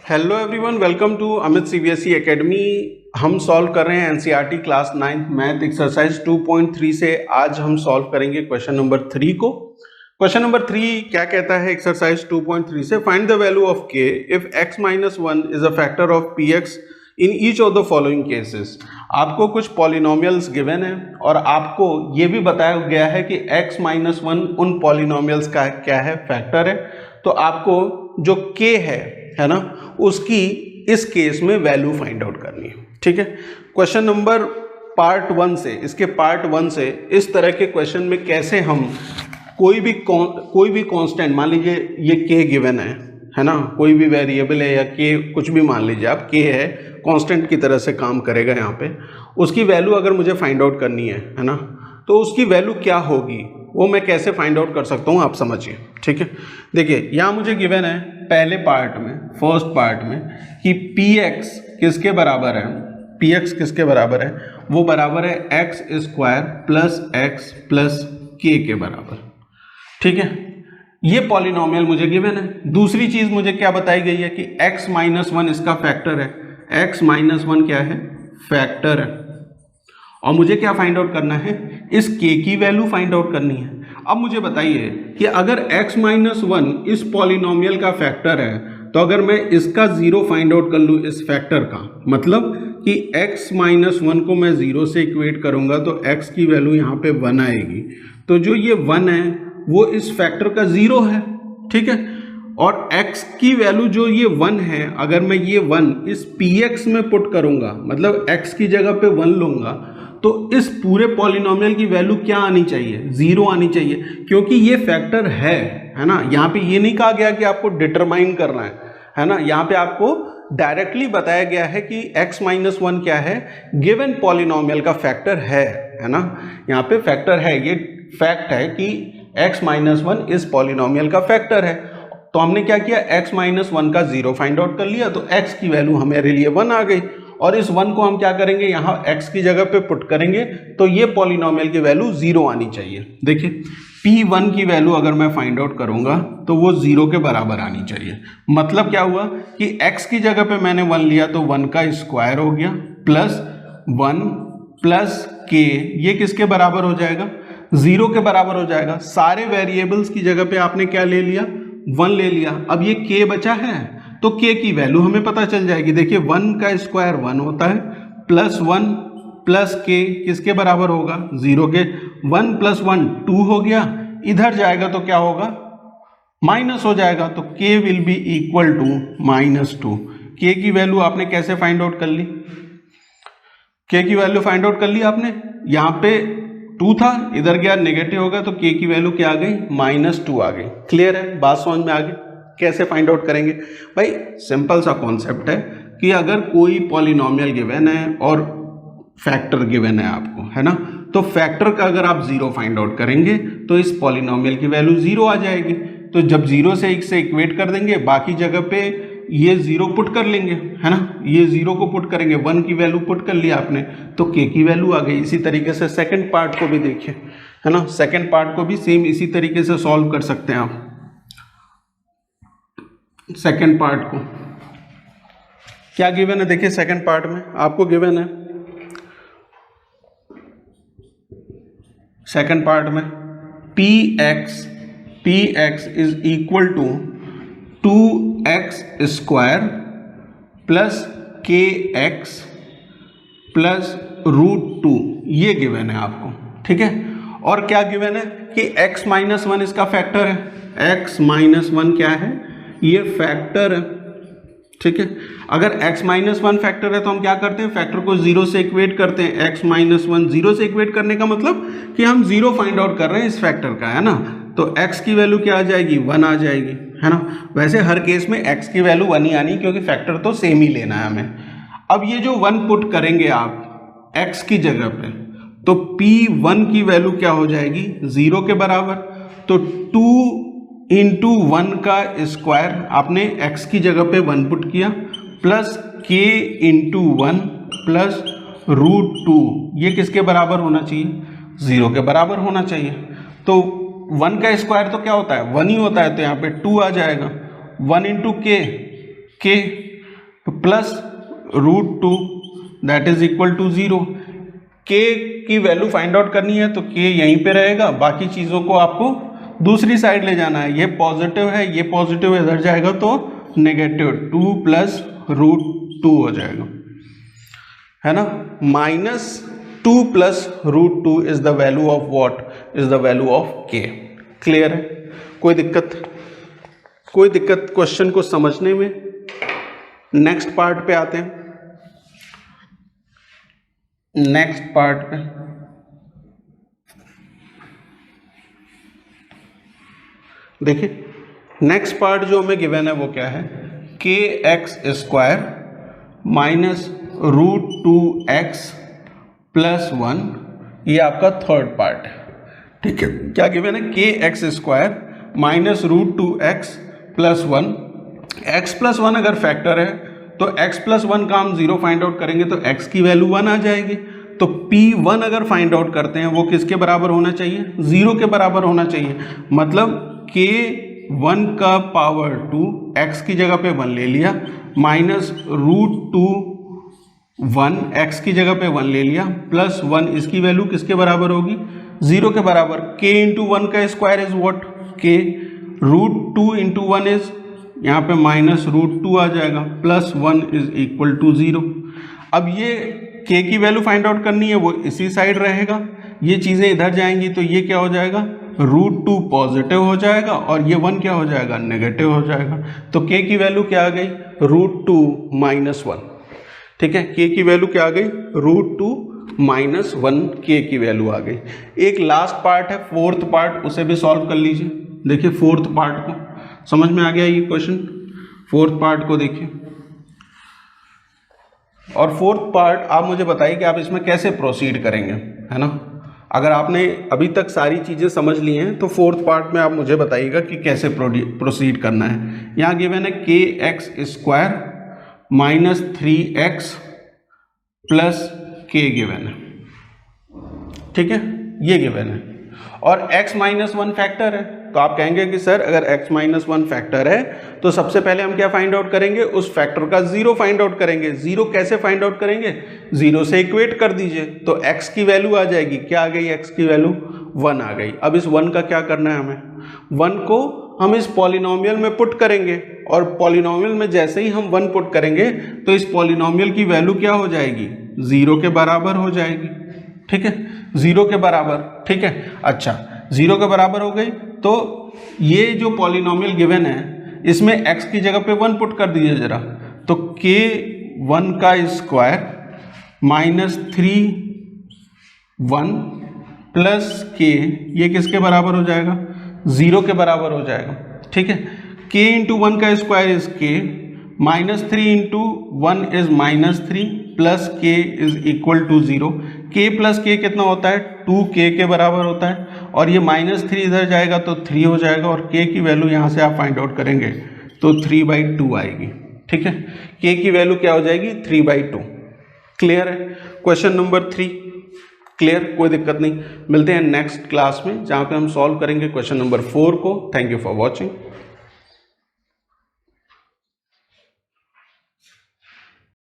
Hello everyone, welcome to Amit CBSE academy. हम solve कर रहे हैं एनसीईआरटी क्लास 9 मैथ एक्सरसाइज 2.3 से। आज हम सॉल्व करेंगे क्वेश्चन नंबर 3 को। क्वेश्चन नंबर 3 क्या कहता है एक्सरसाइज 2.3 से, फाइंड द वैल्यू ऑफ के if x minus 1 is a factor of px in each of the following cases. आपको कुछ पॉलिनोमियल्स गिवन है और आपको ये भी बताया गया है कि x माइनस 1 उन पॉलिनोमियल्स का क्या है, फैक्टर है। तो आपको जो k है ना, उसकी इस केस में वैल्यू फाइंड आउट करनी है। ठीक है, क्वेश्चन नंबर पार्ट 1 से, इसके पार्ट 1 से इस तरह के क्वेश्चन में कैसे हम कोई भी कांस्टेंट, मान लीजिए ये k गिवन है ना, कोई भी वेरिएबल है या k कुछ भी मान लीजिए आप, k है, कांस्टेंट की तरह से काम करेगा यहाँ पे। उसकी वैल्यू अगर मुझे फाइंड आउट करनी है ना, तो उसकी वैल्यू क्या होगी वो मैं कैसे फाइंड आउट कर सकता हूँ, आप समझिए। ठीक है, देखिए यहाँ मुझे गिवन है पहले पार्ट में, फर्स्ट पार्ट में, कि px किसके बराबर है, px किसके बराबर है, वो बराबर है x square plus x plus k के बराबर। ठीक है, ये पॉलिनोमियल मुझे गिवन है। दूसरी चीज मुझे क्या बताई गई है कि x माइनस 1 इसका फैक्टर है, x माइनस 1 क्या है, फैक्टर है। और मुझे क्या फाइंड आउट करना है, इस k की वैल्यू फाइंड आउट करनी है। अब मुझे बताइए कि अगर x माइनस 1 इस पॉलिनोमियल का फैक्टर है, तो अगर मैं इसका जीरो फाइंड आउट कर लूँ इस फैक्टर का, मतलब कि x माइनस 1 को मैं जीरो से इक्वेट करूंगा तो x की वैल्यू यहाँ पे 1 आएगी। तो जो ये 1 है वो इस फैक्टर का जीरो है। ठीक है, और x की वैल्यू जो ये 1 है, अगर मैं ये 1 इस px में पुट करूंगा, मतलब x की जगह पे 1 लूंगा, तो इस पूरे पॉलिनोमियल की वैल्यू क्या आनी चाहिए, जीरो आनी चाहिए, क्योंकि ये फैक्टर है ना। यहाँ पे ये नहीं कहा गया कि आपको डिटरमाइन करना है ना, यहाँ पे आपको डायरेक्टली बताया गया है कि x माइनस 1 क्या है, गिवन पॉलिनोमियल का फैक्टर है ना। यहाँ पे फैक्टर है, ये फैक्ट है कि x माइनस 1 इस पॉलिनोमियल का फैक्टर है। तो हमने क्या किया, x माइनस 1 का जीरो फाइंड आउट कर लिया, तो x की वैल्यू हमारे लिए 1 आ गई। और इस 1 को हम क्या करेंगे, यहाँ x की जगह पे पुट करेंगे, तो ये पॉलिनोमियल की वैल्यू जीरो आनी चाहिए। देखिए p1 की वैल्यू अगर मैं फाइंड आउट करूंगा तो वो जीरो के बराबर आनी चाहिए। मतलब क्या हुआ कि x की जगह पे मैंने 1 लिया तो 1 का स्क्वायर हो गया, प्लस 1 प्लस k, ये किसके बराबर हो जाएगा, जीरो के बराबर हो जाएगा। सारे वेरिएबल्स की जगह पे आपने क्या ले लिया, 1 ले लिया। अब ये k बचा है तो k की वैल्यू हमें पता चल जाएगी। देखिए 1 का स्क्वायर 1 होता है, प्लस 1 प्लस k किसके बराबर होगा, जीरो के। 1 प्लस 1 2 हो गया, इधर जाएगा तो क्या होगा, माइनस हो जाएगा, तो k will be equal to -2। k की वैल्यू आपने कैसे फाइंड आउट कर ली, k की वैल्यू फाइंड आउट कर ली आपने, यहाँ पे 2 था, इधर गया नेगेटिव होगा, तो k की वैल्यू क्या आ गई, -2 आ गई। क्लियर है, बात समझ में आ गई। कैसे फाइंड आउट करेंगे भाई, सिंपल सा कॉन्सेप्ट है कि अगर कोई पॉलिनोमियल गिवन है और फैक्टर गिवन है आपको, है ना, तो फैक्टर का अगर आप जीरो फाइंड आउट करेंगे तो इस पॉलिनोमियल की वैल्यू जीरो आ जाएगी। तो जब जीरो से एक से इक्वेट कर देंगे, बाकी जगह पे ये जीरो पुट कर लेंगे, है ना, ये जीरो को पुट करेंगे, 1 की वैल्यू पुट कर लिया आपने, तो k की वैल्यू आ गई। इसी तरीके से सेकंड पार्ट को भी देखिए, है ना, सेकंड पार्ट को भी सेम इसी तरीके से सॉल्व कर सकते हैं आप। सेकंड पार्ट को क्या गिवन है, देखिए सेकंड पार्ट में आपको गिवन है, सेकंड पार्ट में px is equal to 2x square plus kx plus √2, ये गिवन है आपको। ठीक है, और क्या गिवन है कि x माइनस 1 इसका फैक्टर है, x माइनस 1 क्या है, ये फैक्टर है। ठीक है, अगर x माइनस 1 फैक्टर है तो हम क्या करते हैं, फैक्टर को जीरो से इक्वेट करते हैं। x माइनस 1 जीरो से इक्वेट करने का मतलब कि हम जीरो फाइंड आउट कर रहे हैं इस फैक्टर का, है ना, तो x की वैल्यू क्या आ जाएगी, 1 आ जाएगी, है ना। वैसे हर केस में x की वैल्यू 1 ही आनी, क्योंकि फैक्टर तो सेम ही लेना है हमें। अब ये जो 1 पुट करेंगे आप x की जगह पे, तो p1 की वैल्यू क्या हो जाएगी, जीरो के बराबर। तो 2 इंटू 1 का स्क्वायर, आपने x की जगह पे 1 पुट किया, प्लस k इंटू 1 प्लस √2, ये किसके बराबर होना चाहिए, जीरो के बराबर होना चाहिए। तो 1 का स्क्वायर तो क्या होता है, 1 ही होता है, तो यहाँ पे 2 आ जाएगा। 1 into k, plus √2 that is equal to 0। K की वैल्यू फाइंड आउट करनी है तो के यहीं पे रहेगा, बाकी चीज़ों को आपको दूसरी साइड ले जाना है। ये पॉजिटिव है, ये पॉजिटिव इधर जाएगा तो नेगेटिव 2 प्लस √2 हो जाएगा, है ना। -2 plus √2 is the value of what, is the value of के। क्लियर है? कोई दिक्कत क्वेश्चन को समझने में? नेक्स्ट पार्ट पे आते हैं। नेक्स्ट पार्ट पे देखिए, नेक्स्ट पार्ट जो हमें गिवन है वो क्या है, kx² माइनस √2x प्लस 1, ये आपका थर्ड पार्ट है। ठीक है, क्या गिवन है, kx² minus √2x plus 1। x plus 1 अगर फैक्टर है तो x प्लस 1 का हम 0 फाइंड आउट करेंगे तो x की वैल्यू 1 आ जाएगी। तो P1 अगर फाइंड आउट करते हैं वो किसके बराबर होना चाहिए, 0 के बराबर होना चाहिए। मतलब k1 का पावर 2, x की जगह पे 1 ले लिया, माइनस √2 1, x की जगह पे 1 ले लिया, प्लस 1, इसकी वैल्यू किसके बराबर होगी, 0 के बराबर। k इंटू 1 का square is what, k √2 into 1 is, यहाँ पे माइनस √2 आ जाएगा, प्लस 1 इज इक्वल टू 0। अब ये k की वैल्यू फाइंड आउट करनी है, वो इसी साइड रहेगा, ये चीज़ें इधर जाएंगी तो ये क्या हो जाएगा, √2 पॉजिटिव हो जाएगा और ये 1 क्या हो जाएगा, नेगेटिव हो जाएगा। तो k की वैल्यू क्या आ गई, √2 माइनस 1। ठीक है, k की वैल्यू क्या आ गई, √2 माइनस 1 k की वैल्यू आ गई। एक लास्ट पार्ट है, फोर्थ पार्ट, उसे भी सॉल्व कर लीजिए। देखिए फोर्थ पार्ट को, समझ में आ गया ये क्वेश्चन, फोर्थ पार्ट को देखिए। और फोर्थ पार्ट आप मुझे बताइए कि आप इसमें कैसे प्रोसीड करेंगे, है ना। अगर आपने अभी तक सारी चीज़ें समझ ली हैं तो फोर्थ पार्ट में आप मुझे बताइएगा कि कैसे प्रोसीड करना है। यहाँ गिवन है kx² minus 3x plus k given है। ठीक है, ये गिवन है और x माइनस 1 फैक्टर है। तो आप कहेंगे कि सर अगर x माइनस 1 फैक्टर है तो सबसे पहले हम क्या फाइंड आउट करेंगे, उस फैक्टर का 0 फाइंड आउट करेंगे। 0 कैसे फाइंड आउट करेंगे, 0 से इक्वेट कर दीजिए तो x की वैल्यू आ जाएगी, क्या आ गई, x की वैल्यू 1 आ गई। अब इस 1 का क्या करना है हमें, 1 को हम इस पॉलिनोमियल में पुट करेंगे और पॉलिनोमियल में जैसे ही हम 1 पुट करेंगे तो इस पॉलिनोमियल की वैल्यू क्या हो जाएगी, 0 के बराबर हो जाएगी। ठीक है, 0 के बराबर। ठीक है, अच्छा 0 के बराबर हो गई तो ये जो पॉलिनोमियल गिवन है इसमें x की जगह पे 1 पुट कर दीजिए जरा, तो k1 का स्क्वायर माइनस 3 1 प्लस k, ये किसके बराबर हो जाएगा, 0 के बराबर हो जाएगा। ठीक है, k इंटू 1 का square is k, minus 3 into 1 is minus 3 plus k is equal to 0। k plus k कितना होता है, 2k के बराबर होता है और ये माइनस 3 इधर जाएगा तो 3 हो जाएगा और k की वैल्यू यहाँ से आप फाइंड आउट करेंगे तो 3/2 आएगी। ठीक है, k की वैल्यू क्या हो जाएगी, 3/2। क्लियर है, क्वेश्चन नंबर 3 क्लियर, कोई दिक्कत नहीं। मिलते हैं नेक्स्ट क्लास में जहाँ पे हम सॉल्व करेंगे क्वेश्चन नंबर 4 को। Thank you for watching.